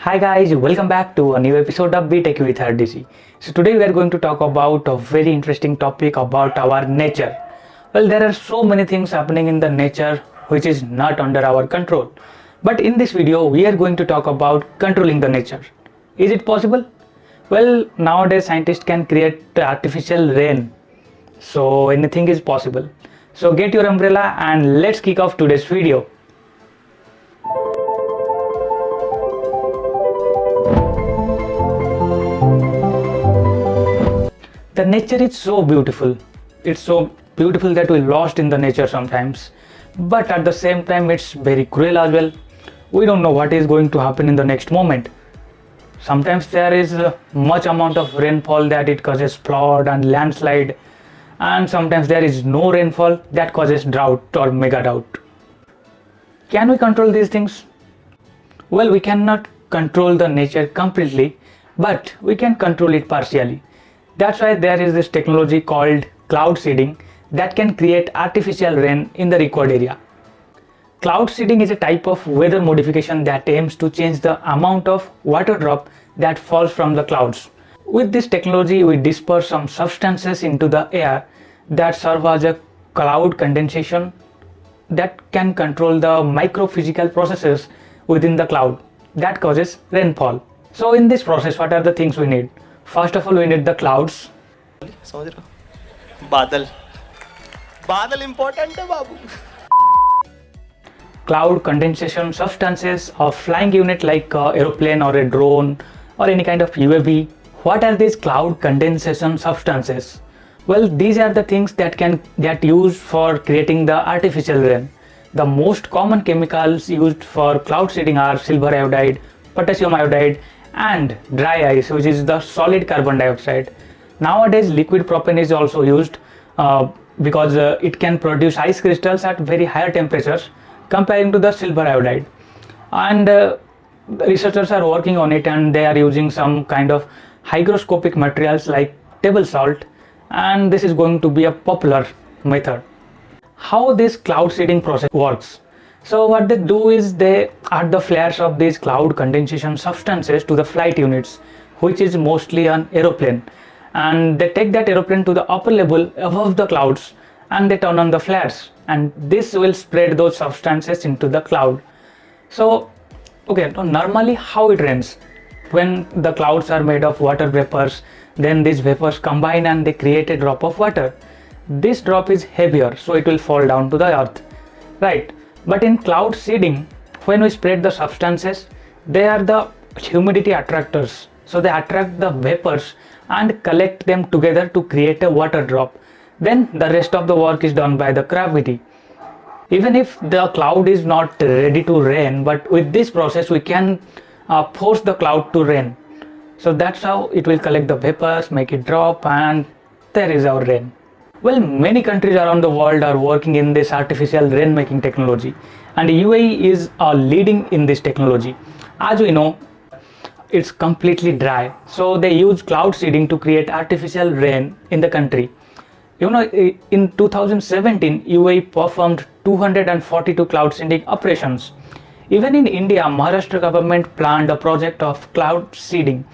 Hi guys, welcome back to a new episode of Techie with RDC. So today we are going to talk about a very interesting topic about our nature. Well, there are so many things happening in the nature which is not under our control. But in this video we are going to talk about controlling the nature. Is it possible? Well, nowadays scientists can create artificial rain. So anything is possible. So get your umbrella and let's kick off today's video. The nature is so beautiful. It's so beautiful that we lost in the nature sometimes. But at the same time, it's very cruel as well. We don't know what is going to happen in the next moment. Sometimes there is much amount of rainfall that it causes flood and landslide. And sometimes there is no rainfall that causes drought or mega drought. Can we control these things? Well, we cannot control the nature completely, but we can control it partially. That's why there is this technology called cloud seeding that can create artificial rain in the required area. Cloud seeding is a type of weather modification that aims to change the amount of water drop that falls from the clouds. With this technology, we disperse some substances into the air that serve as a cloud condensation that can control the micro-physical processes within the cloud that causes rainfall. So in this process, what are the things we need? First of all, we need the clouds. समझ रहे हो? बादल important है बाबू. Cloud condensation substances, a flying unit like aeroplane or a drone or any kind of UAV. What are these cloud condensation substances? Well, these are the things that can get used for creating the artificial rain. The most common chemicals used for cloud seeding are silver iodide, potassium iodide, and dry ice, which is the solid carbon dioxide. Nowadays liquid propane is also used because it can produce ice crystals at very higher temperatures comparing to the silver iodide, and researchers are working on it, and they are using some kind of hygroscopic materials like table salt, and this is going to be a popular method. How this cloud seeding process works? So what they do is they add the flares of these cloud condensation substances to the flight units, which is mostly an aeroplane, and they take that aeroplane to the upper level above the clouds and they turn on the flares, and this will spread those substances into the cloud. So normally how it rains? When the clouds are made of water vapors, then these vapors combine and they create a drop of water. This drop is heavier, so it will fall down to the earth, right? But in cloud seeding, when we spread the substances, they are the humidity attractors. So they attract the vapors and collect them together to create a water drop. Then the rest of the work is done by the gravity. Even if the cloud is not ready to rain, but with this process we can force the cloud to rain. So that's how it will collect the vapors, make it drop, and there is our rain. Well, many countries around the world are working in this artificial rain making technology, and UAE is leading in this technology. As we know, it's completely dry, so they use cloud seeding to create artificial rain in the country. You know, in 2017, UAE performed 242 cloud seeding operations. Even in India, Maharashtra government planned a project of cloud seeding,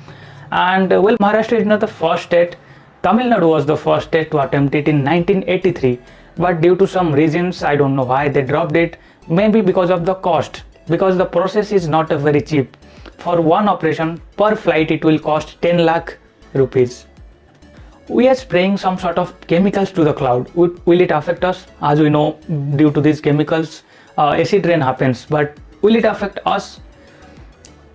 and well, Maharashtra is not the first state. Tamil Nadu was the first state to attempt it in 1983, but due to some reasons, I don't know why they dropped it. Maybe because of the cost, because the process is not very cheap. For one operation per flight, it will cost 10 lakh rupees. We are spraying some sort of chemicals to the cloud. Will it affect us? As we know, due to these chemicals, acid rain happens, but will it affect us?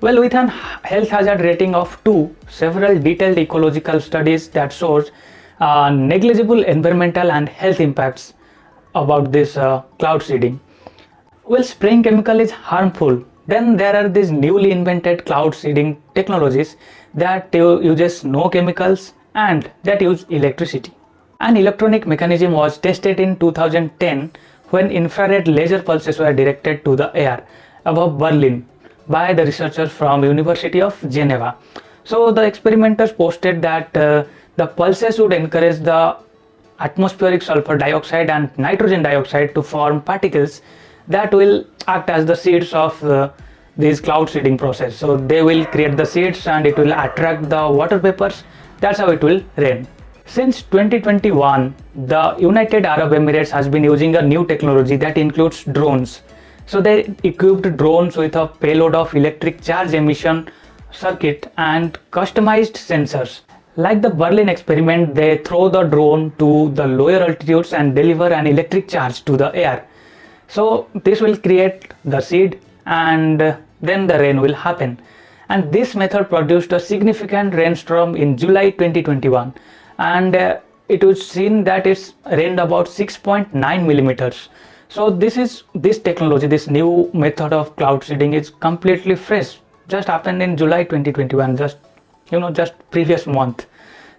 Well, with an health hazard rating of 2, several detailed ecological studies that shows negligible environmental and health impacts about this cloud seeding. Well, spraying chemical is harmful. Then there are these newly invented cloud seeding technologies that uses no chemicals and that use electricity. An electronic mechanism was tested in 2010 when infrared laser pulses were directed to the air above Berlin by the researchers from University of Geneva. So the experimenters posted that the pulses would encourage the atmospheric sulfur dioxide and nitrogen dioxide to form particles that will act as the seeds of this cloud seeding process. So they will create the seeds and it will attract the water vapors. That's how it will rain. Since 2021, the United Arab Emirates has been using a new technology that includes drones. So they equipped drones with a payload of electric charge emission circuit and customized sensors. Like the Berlin experiment, they throw the drone to the lower altitudes and deliver an electric charge to the air. So this will create the seed and then the rain will happen. And this method produced a significant rainstorm in July 2021, and it was seen that it's rained about 6.9 millimeters. So this technology, this new method of cloud seeding is completely fresh. Just happened in July 2021, just previous month.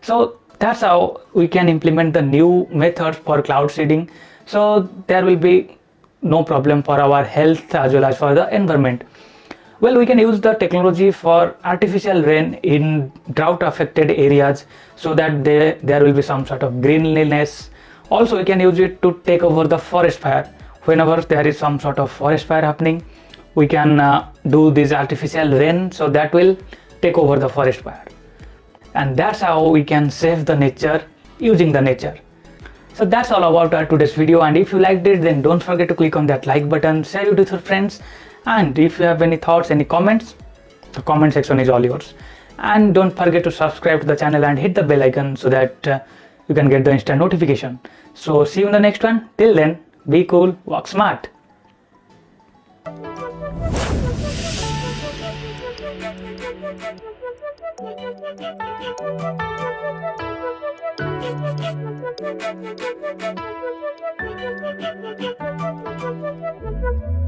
So that's how we can implement the new methods for cloud seeding. So there will be no problem for our health as well as for the environment. Well, we can use the technology for artificial rain in drought affected areas so that there will be some sort of greenliness. Also, we can use it to take over the forest fire. Whenever there is some sort of forest fire happening, we can do this artificial rain, so that will take over the forest fire. And that's how we can save the nature using the nature. So that's all about our today's video, and if you liked it, then don't forget to click on that like button, share it with your friends, and if you have any thoughts, any comments, the comment section is all yours. And don't forget to subscribe to the channel and hit the bell icon so that you can get the instant notification. So see you in the next one. Till then, be cool, work smart. Thank you.